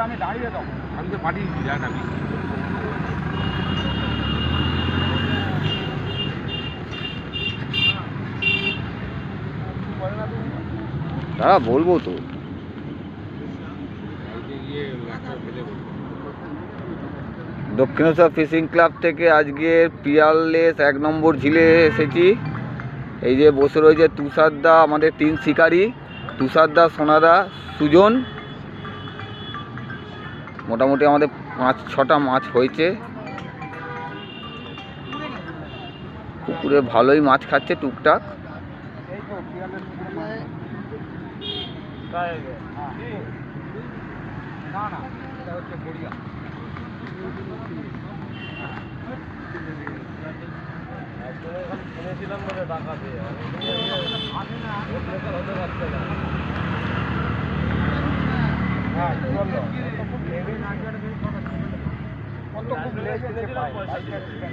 আমি দাঁড়িয়ে দাও, আমি তো পাঠিয়ে দিচ্ছি, যান আমি দাঁড়া বলবো তো। গিয়ে রাস্তা ফেলে বলবো। দক্ষিণেশ্বর ফিশিং ক্লাব থেকে আজকে পিয়ারলেস 1 নম্বর ঝিলে এসেছি। এই যে বসে রয়েছে তুষারদা, আমাদের 3 শিকারী, তুষারদা, সোনাদা, সুজন। মোটামুটি আমাদের 5-6টা মাছ হয়েছে। পুকুরে ভালোই মাছ খাচ্ছে টুকটাক। না না, এটা হচ্ছে গড়িয়া। শুনেছিলাম বলে টাকা দিয়ে হ্যাঁ কত খুব লেগেছে